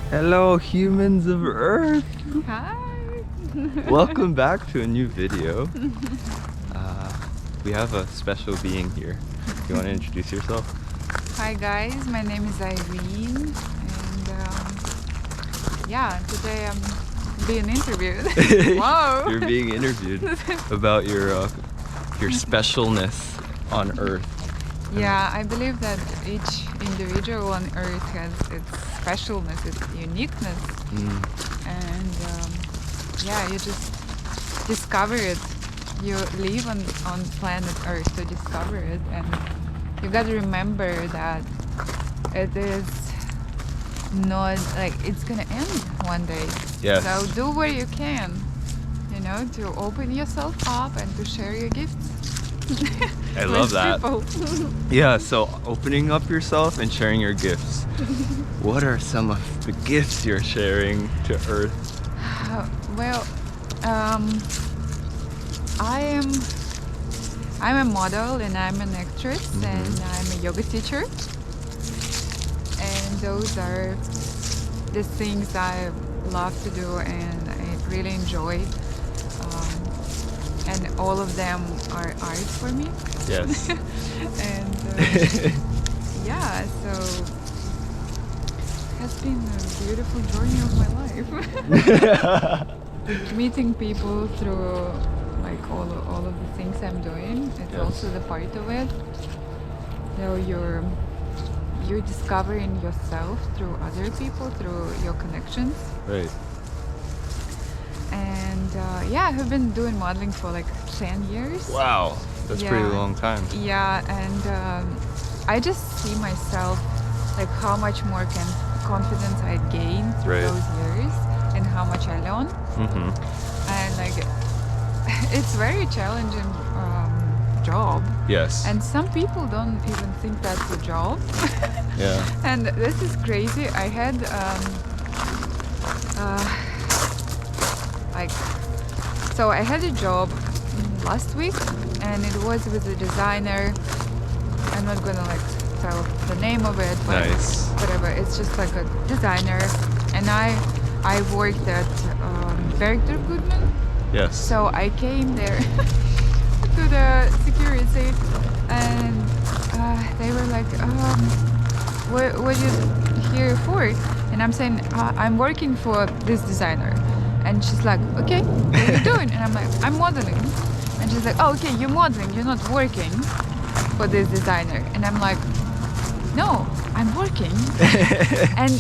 Hello, humans of Earth! Hi! Welcome back to a new video. We have a special being here. You want to introduce yourself? Hi guys, my name is Irene, and yeah, today I'm being interviewed. Whoa! You're being interviewed about your specialness on Earth. Yeah, I believe that each individual on Earth has its specialness, its uniqueness, and yeah, you just discover it. You live on planet Earth to discover it, and you gotta remember that it is not like it's gonna end one day. Yes. So do what you can, you know, to open yourself up and to share your gifts. I love that. People. Yeah, so opening up yourself and sharing your gifts. What are some of the gifts you're sharing to Earth? Well, I'm a model and I'm an actress and I'm a yoga teacher. And those are the things I love to do and I really enjoy. And all of them are art for me. Yes. And yeah, so it has been a beautiful journey of my life. Meeting people through like all of the things I'm doing. It's also the part of it. So you're discovering yourself through other people, through your connections. Right. And yeah, I have been doing modeling for like 10 years. Wow, that's a pretty long time. Yeah, and I just see myself like how much more confidence I gained through those years and how much I learned. And like it's very challenging job. Yes. And some people don't even think that's a job. Yeah. And this is crazy. I had so I had a job last week and it was with a designer. I'm not gonna like tell the name of it, but whatever. It's just like a designer, and I worked at Bergdorf Goodman. Yes. So I came there to the security, and they were like, "What are you here for?" And I'm saying, "I'm working for this designer." And she's like, "Okay, what are you doing?" And I'm like, "I'm modeling." And she's like, "Oh, okay, you're modeling. You're not working for this designer." And I'm like, "No, I'm working." And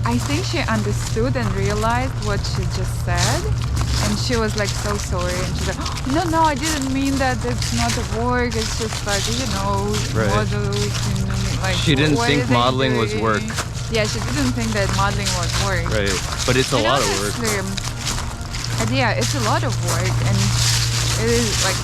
I think she understood and realized what she just said. And she was like so sorry. And she's like, "Oh, no, I didn't mean that. It's not a work. It's just like, you know, models. And, like, she didn't think modeling was work. Yeah, she didn't think that modeling was work. Right, but it's a lot of work. Yeah, it's a lot of work, and it is like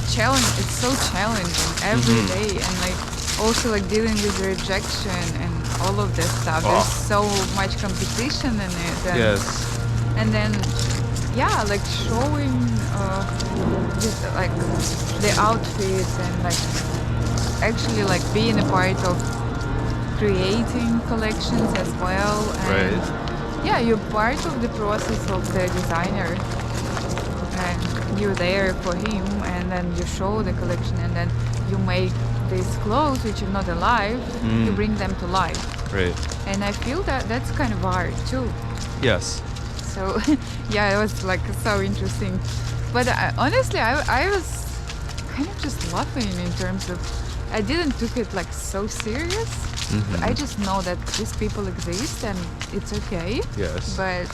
it's so challenging every day, and like also like dealing with rejection and all of this stuff. There's so much competition in it. And, and then yeah, like showing just like the outfits and like actually like being a part of creating collections as well, and yeah, you're part of the process of the designer, and you're there for him, and then you show the collection, and then you make these clothes which are not alive, you bring them to life. And I feel that that's kind of art too. Yes. So yeah, it was like so interesting, but honestly I was kind of just laughing in terms of I didn't took it like so serious. I just know that these people exist and it's okay. Yes. But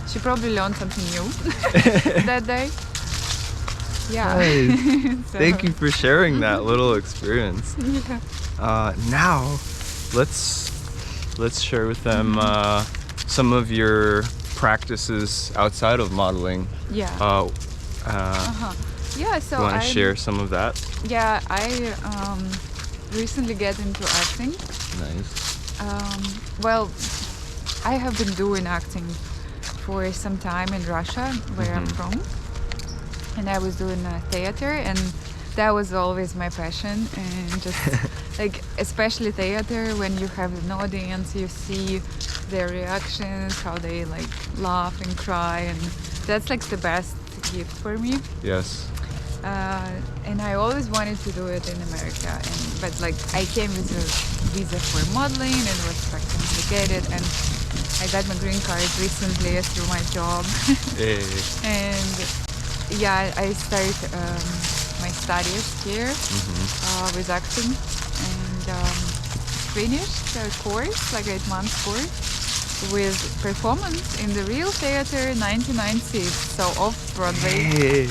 she probably learned something new that day. Yeah. Nice. So. Thank you for sharing that little experience. Yeah. Now, let's share with them some of your practices outside of modeling. Yeah. Yeah. So you want to share some of that? Yeah, I recently get into acting. Nice. Well, I have been doing acting for some time in Russia, where I'm from, and I was doing theater, and that was always my passion, and just like especially theater, when you have an audience, you see their reactions, how they like laugh and cry, and that's like the best gift for me. Yes. And I always wanted to do it in America, but like I came with a visa for modeling and it was like complicated, and I got my green card recently through my job. Hey. And yeah, I started my studies here with acting, and finished a course, like 8 months course, with performance in the real theater 99 seats, so off Broadway. Hey.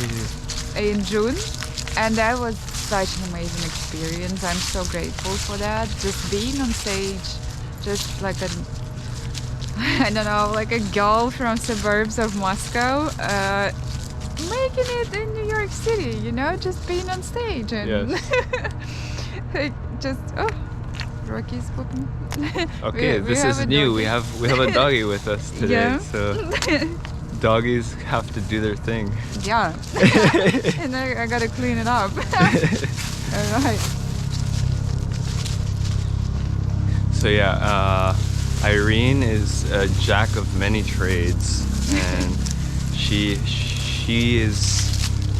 In June, and that was such an amazing experience. I'm so grateful for that. Just being on stage, just like a I don't know, like a girl from suburbs of Moscow, making it in New York City, you know, just being on stage and like just Rocky's pooping. Okay, this is new. We have a doggy with us today, Yeah. so doggies have to do their thing. Yeah. And I gotta clean it up. All right. So yeah, Irene is a jack of many trades, and she is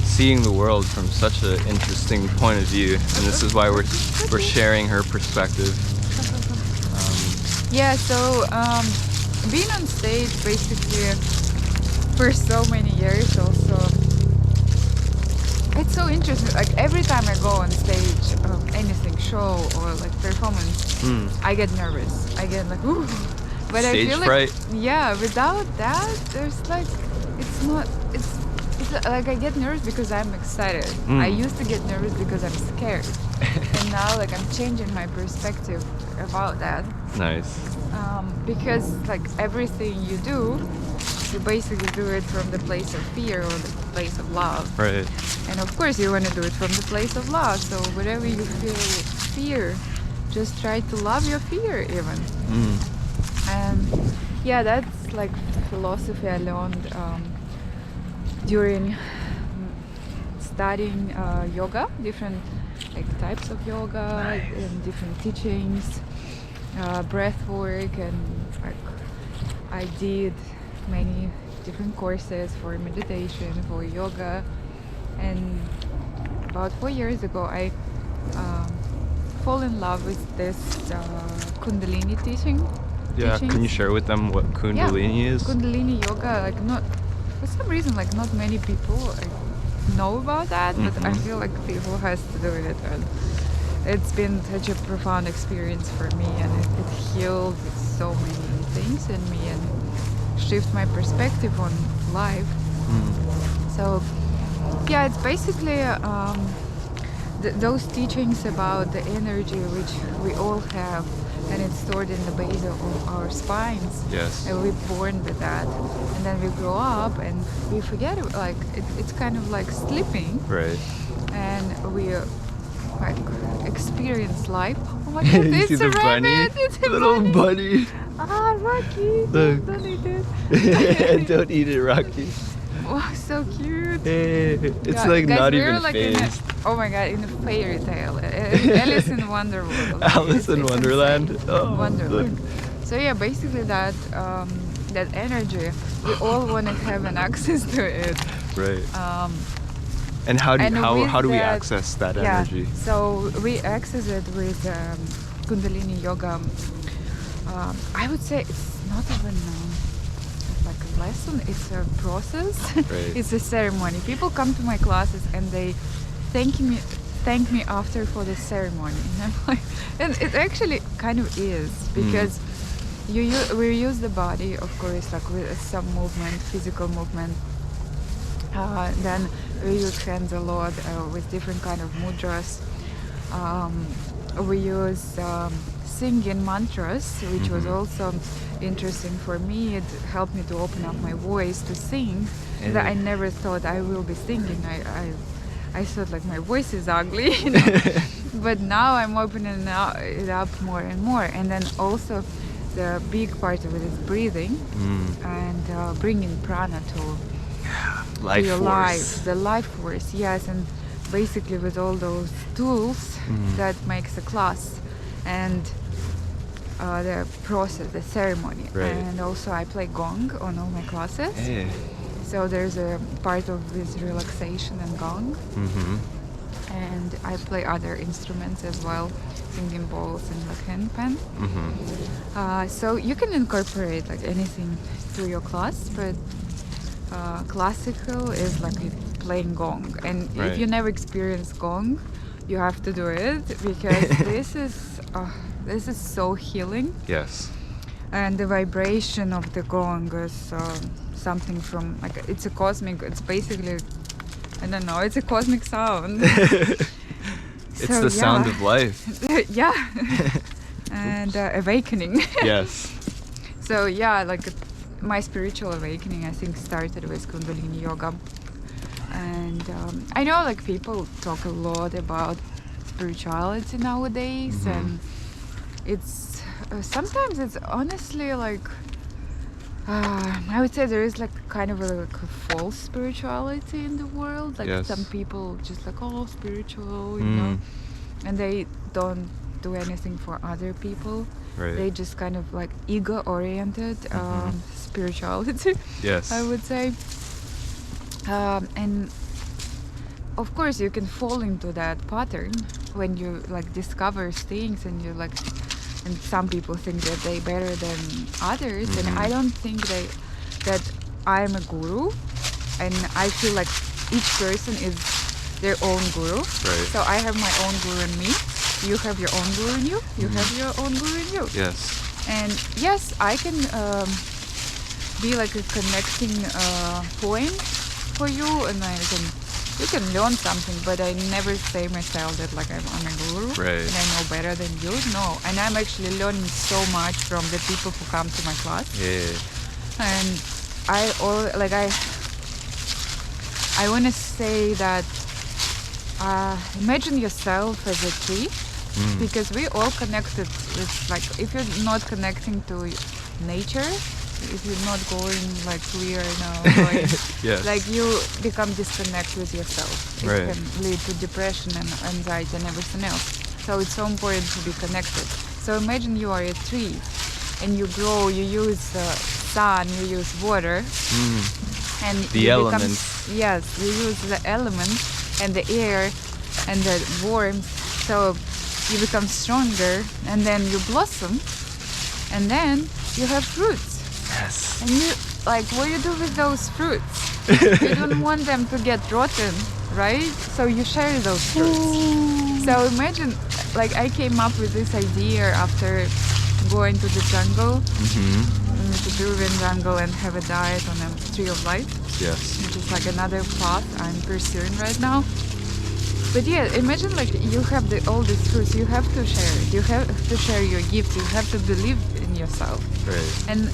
seeing the world from such an interesting point of view, and this is why we're sharing her perspective. Yeah. So being on stage basically for so many years also, it's so interesting. Like every time I go on stage, anything, show or like performance, I get nervous. I get like, ooh. But Stage I feel fright. like, yeah, without that, there's like, it's like I get nervous because I'm excited. I used to get nervous because I'm scared. And now like I'm changing my perspective about that. Nice. Because like everything you do, you basically do it from the place of fear or the place of love. Right. And of course you want to do it from the place of love. So whatever you feel fear, just try to love your fear even. And yeah, that's like philosophy I learned during studying yoga, different like types of yoga and different teachings, breath work, and like I did many different courses for meditation, for yoga, and about 4 years ago I fall in love with this Kundalini teaching. Yeah, can you share with them what Kundalini is? Kundalini yoga, like not for some reason, like not many people know about that, but I feel like people has to do it, and it's been such a profound experience for me, and it healed so many things in me and shift my perspective on life. So yeah, it's basically those teachings about the energy which we all have, and it's stored in the base of our spines. Yes. And we're born with that, and then we grow up and we forget it. Like it's kind of like sleeping, Right. and we like experience life. Oh my You God, see it's the a bunny? rabbit! It's a Little bunny! bunny. Ah, Rocky! Look. Don't eat it. Don't eat it, Rocky. Wow, so cute. Hey, it's Yeah, like guys, not we're even like phased. oh my God, in a fairy tale. Alice in Wonderworld. Alice in It's Wonderland. insane. Oh, Wonderland. So yeah, basically that that energy, we all want to have an access to it. Right. And how do we that- access that yeah, energy? so we access it with Kundalini yoga. I would say it's not even like a lesson, it's a process. Right. It's a ceremony. People come to my classes and they thank me after for the ceremony, and I'm like, and it actually kind of is, because we use the body, of course, like with some movement, physical movement. Then we use hands a lot with different kind of mudras. We use singing mantras, which was also interesting for me. It helped me to open up my voice to sing. That I never thought I will be singing. I thought like my voice is ugly, you know? But now I'm opening it up more and more. And then also the big part of it is breathing and bringing prana to Life your force. life, the life force, yes. And basically with all those tools that makes a class and the process, the ceremony. Right. And also I play gong on all my classes. Hey. So there's a part of this relaxation and gong. Mm-hmm. And I play other instruments as well, singing bowls and like handpan. Mm-hmm. So you can incorporate like anything to your class, but classical is like playing gong. And Right. if you never experienced gong, you have to do it because this is so healing. Yes. And the vibration of the gong is something from like it's basically, I don't know, it's a cosmic sound. It's So, the sound yeah. of life. Yeah. And awakening. Yes. So yeah, like my spiritual awakening I think started with Kundalini yoga. And I know like people talk a lot about spirituality nowadays, and it's sometimes it's honestly like I would say there is like kind of a false spirituality in the world. Like Yes. some people just like, oh, spiritual, you know, and they don't do anything for other people. Right. They just kind of like ego-oriented spirituality, Yes. I would say. And of course you can fall into that pattern when you like discover things and you like, and some people think that they better than others, and I don't think that I'm a guru, and I feel like each person is their own guru. Right. So I have my own guru in me, you have your own guru in you, you have your own guru in you. Yes. And yes, I can be like a connecting point for you, and you can learn something, but I never say myself that like I'm a guru Right. and I know better than you. No, and I'm actually learning so much from the people who come to my class. Yeah. And I want to say that imagine yourself as a tree, because we all connected with, like, if you're not connecting to nature, if you're not going like we are now going, Yes. like you become disconnected with yourself. It Right. can lead to depression and anxiety and everything else. So it's so important to be connected. So imagine you are a tree and you grow, you use sun, you use water, and The you elements. yes, you use the elements and the air and the warmth. So you become stronger, and then you blossom, and then you have fruits. Yes. And you, like, what do you do with those fruits? You don't want them to get rotten, right? So you share those fruits. So imagine, like, I came up with this idea after going to the jungle, the Peruvian jungle, and have a diet on a tree of life, Yes. which is like another path I'm pursuing right now. But yeah, imagine like you have all these fruits, you have to share it. You have to share your gift. You have to believe in yourself. Right. And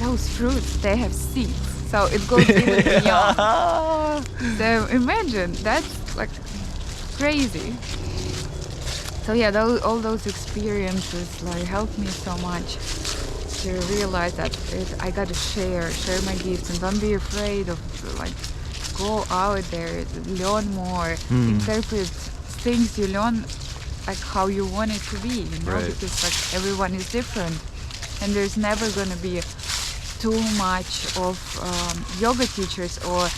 those fruits, they have seeds, so it goes even beyond. So imagine, that's like crazy. So yeah, all those experiences like helped me so much to realize that I gotta share my gifts, and don't be afraid of like go out there, learn more, interpret things you learn like how you want it to be, you know, Right. because like everyone is different, and there's never gonna be too much of yoga teachers or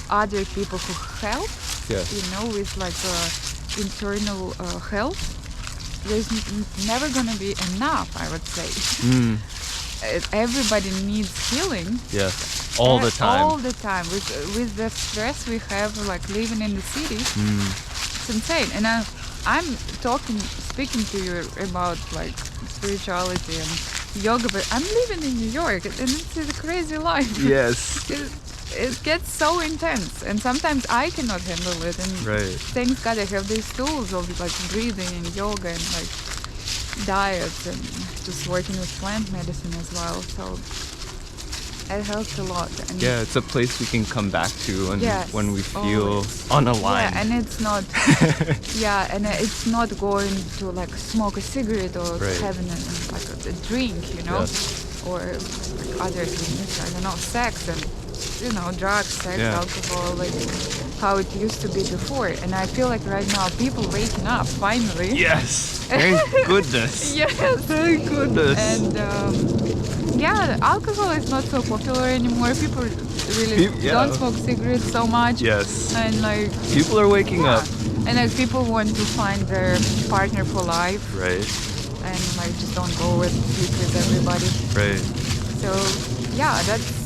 other people who help, Yes. you know, with like internal health. There's never gonna be enough, I would say. Everybody needs healing. Yes. All the time. All the time. With the stress we have, like living in the city, it's insane. And I'm speaking to you about like spirituality and yoga, but I'm living in New York, and it's a crazy life. Yes. It gets so intense, and sometimes I cannot handle it. And Right. thanks God I have these tools of like breathing and yoga and like diets and just working with plant medicine as well. So it helps a lot. And Yeah, it's a place we can come back to Yes, when we feel always. unaligned. Yeah, and it's not. Yeah, and it's not going to like smoke a cigarette or Right. having like a drink, you know, Yes. or like other things. I don't know, sex and drugs, sex, Yeah. alcohol. Like how it used to be before. And I feel like right now people waking up finally. Yes. Thank goodness. Yes. Thank goodness. And yeah, alcohol is not so popular anymore. People really don't smoke cigarettes so much. Yes. And like People are waking up. and like people want to find their partner for life. Right. And like just don't go with sleep with everybody. Right. So yeah, that's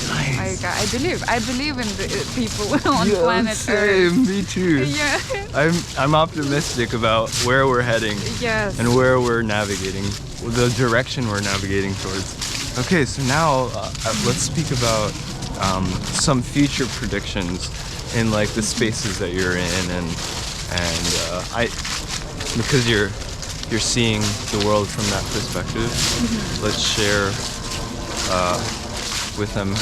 Nice. I believe in the people on planet same. Earth. Me too. Yeah. I'm optimistic about where we're heading Yes. and where we're navigating, the direction we're navigating towards. Okay, so now let's speak about some future predictions in like the spaces that you're in, and I, because you're seeing the world from that perspective. Let's share with them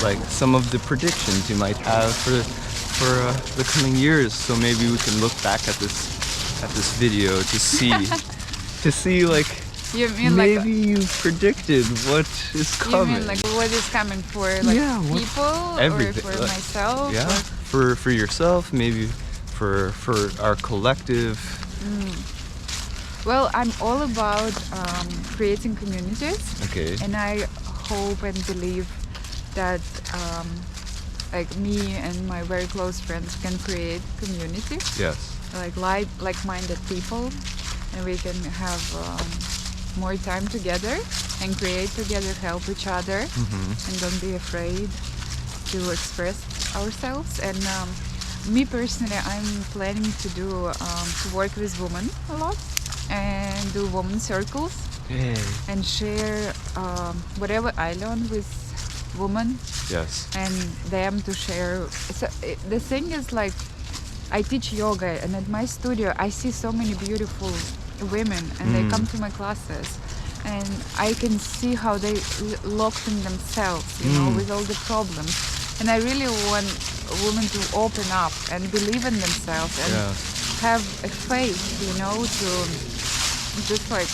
like some of the predictions you might have for the coming years. So maybe we can look back at this video to see like You mean maybe like you predicted what is you coming. mean like what is coming for like people everything. or for myself? Yeah, Or, for yourself, maybe for our collective. well, I'm all about creating communities, Okay. and I hope and believe that like me and my very close friends can create community, Yes. like-minded people, and we can have more time together and create together, help each other, and don't be afraid to express ourselves. And me personally, I'm planning to work with women a lot and do women circles Yay. and share whatever I learned with women Yes. and them to share. So the thing is, like, I teach yoga, and at my studio I see so many beautiful women, and they come to my classes, and I can see how they locked in themselves, you know, with all the problems. And I really want women to open up and believe in themselves and have a faith, you know, to just like,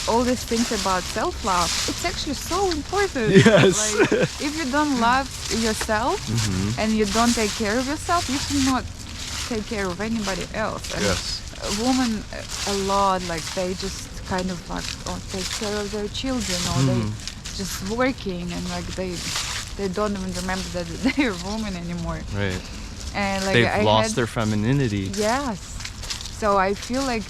all these things about self-love. It's actually so important. Yes. Like, if you don't love yourself and you don't take care of yourself, you cannot take care of anybody else. And Yes. women a lot, like, they just kind of like take care of their children, or they just working, and like they don't even remember that they're women anymore. Right. And like They've lost their femininity. Yes. So I feel like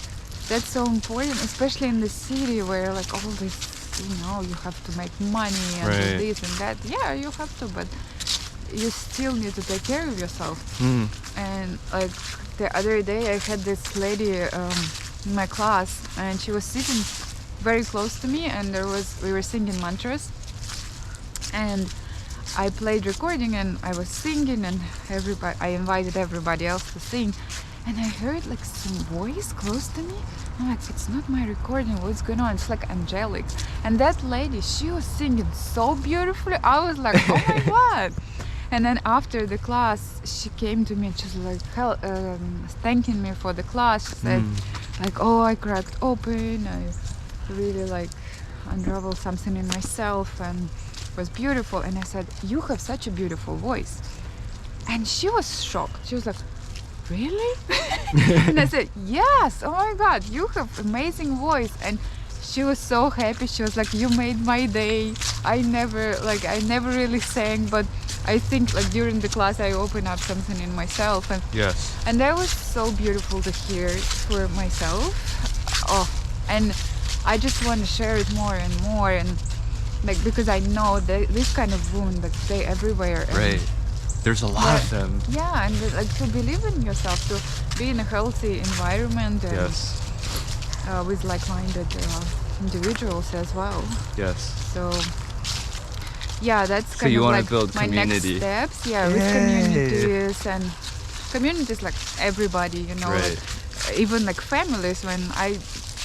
that's so important, especially in the city where like all this, you know, you have to make money and do this and that. Yeah, you have to, but you still need to take care of yourself. And like the other day I had this lady in my class, and she was sitting very close to me, and we were singing mantras, and I played recording and I was singing, and I invited everybody else to sing, and I heard like some voice close to me. I'm like, it's not my recording, what's going on? It's like angelic. And that lady, she was singing so beautifully. I was like, oh my god. And then after the class, she came to me and she was like thanking me for the class. She said like, oh, I cracked open, I really like unraveled something in myself, and it was beautiful. And I said, you have such a beautiful voice. And she was shocked. She was like, really? And I said, yes, oh my god, you have amazing voice. And she was so happy. She was like, you made my day. I never really sang, but I think like during the class I opened up something in myself, and and that was so beautiful to hear for myself. Oh, and I just want to share it more and more, and like, because I know that this kind of wound, like, they everywhere. And Right. There's a lot of them. Yeah, and like to believe in yourself, to be in a healthy environment, and with like-minded individuals as well. Yes. So yeah, that's So kind you of want like to build my community. next steps. Yeah, with communities, and communities like everybody, you know, Right. like, even like families. When I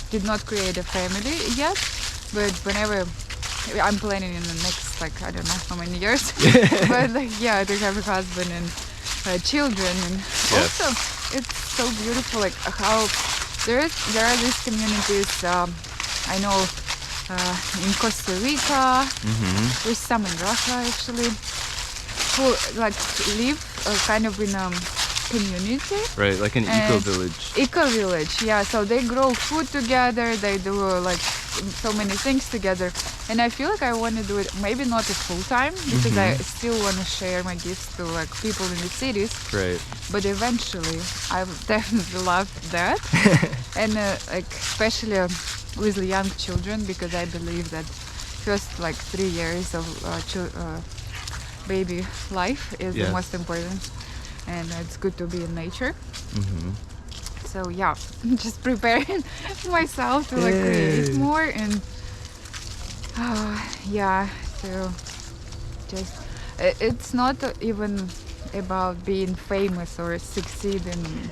did not create a family yet, but whenever I'm planning in the next, like, I don't know how many years, but like, yeah, to have a husband and children, and also it's so beautiful, like how there are these communities. I know in Costa Rica, there's some in Russia actually, full, like live kind of in a community. Right, like an And eco-village. Eco-village, yeah. So they grow food together, they do like so many things together. And I feel like I want to do it, maybe not a full time, because I still want to share my gifts to like people in the cities. Right. But eventually, I would definitely love that. And like especially with the young children, because I believe that first like 3 years of baby life is the most important. And it's good to be in nature. So yeah, just preparing myself to like create more and yeah, so just it's not even about being famous or succeeding.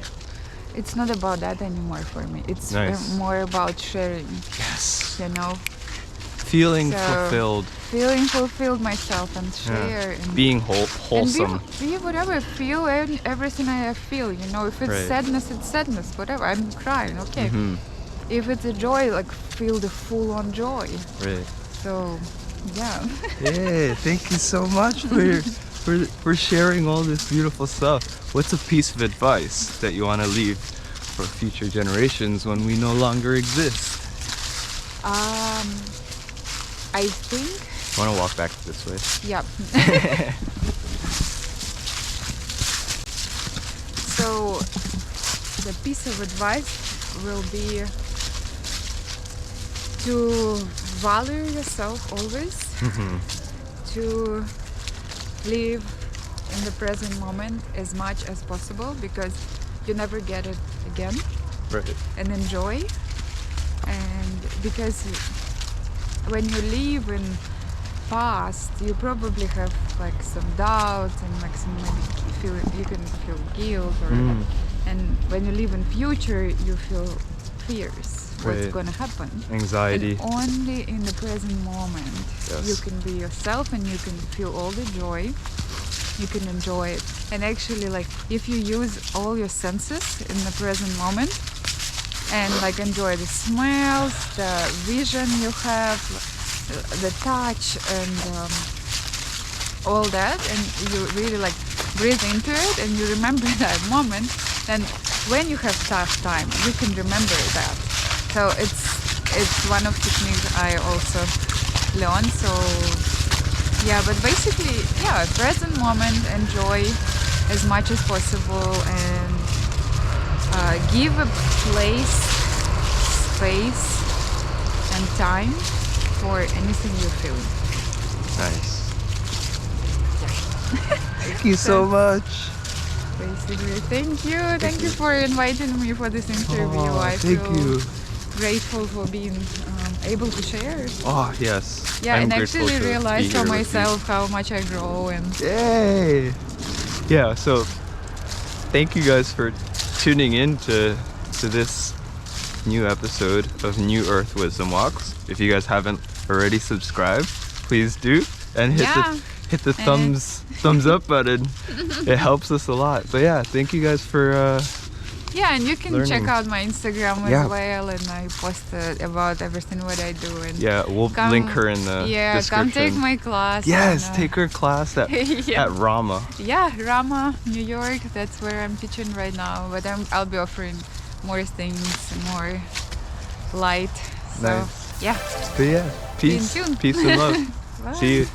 It's not about that anymore for me. It's more about sharing. Yes. You know, Feeling fulfilled. Feeling fulfilled myself and share. And being wholesome. And be whatever I feel, and everything I feel, you know. If it's sadness, it's sadness, whatever. I'm crying, okay. If it's a joy, like feel the full on joy. Right. So, yeah. Yeah, thank you so much for sharing all this beautiful stuff. What's a piece of advice that you want to leave for future generations when we no longer exist? I think... I want to walk back this way. Yeah. So, the piece of advice will be to value yourself always, to live in the present moment as much as possible, because you never get it again. Right. And enjoy. And because when you live in past, you probably have like some doubt and like some maybe you can feel guilt, or and when you live in future, you feel fears. What's gonna happen? Anxiety. And only in the present moment you can be yourself and you can feel all the joy. You can enjoy it. And actually, like if you use all your senses in the present moment and like enjoy the smells, the vision you have, the touch, and all that, and you really like breathe into it and you remember that moment, then when you have tough time you can remember that. So it's one of the techniques I also learned. So yeah, but basically, yeah, present moment, enjoy as much as possible, and give a place, space and time for anything you feel. Nice. Thank you so much. Basically, thank you for inviting me for this interview. I feel grateful for being able to share. Oh yes. Yeah, I'm and grateful actually to realize be for here with myself how much I grow. And yay! Yeah, so thank you guys for tuning in to this new episode of New Earth Wisdom Walks. If you guys haven't already subscribed, please do, and hit the thumbs up button. It helps us a lot. But yeah, thank you guys for yeah, and you can check learning. out my Instagram as well, and I post about everything what I do. And yeah, we'll link her in the description. Come take my class. Yes, and, take her class at at Rama. Yeah, Rama, New York. That's where I'm teaching right now. But I'll be offering more things, more light. So Nice. yeah. But yeah, peace and love. See you.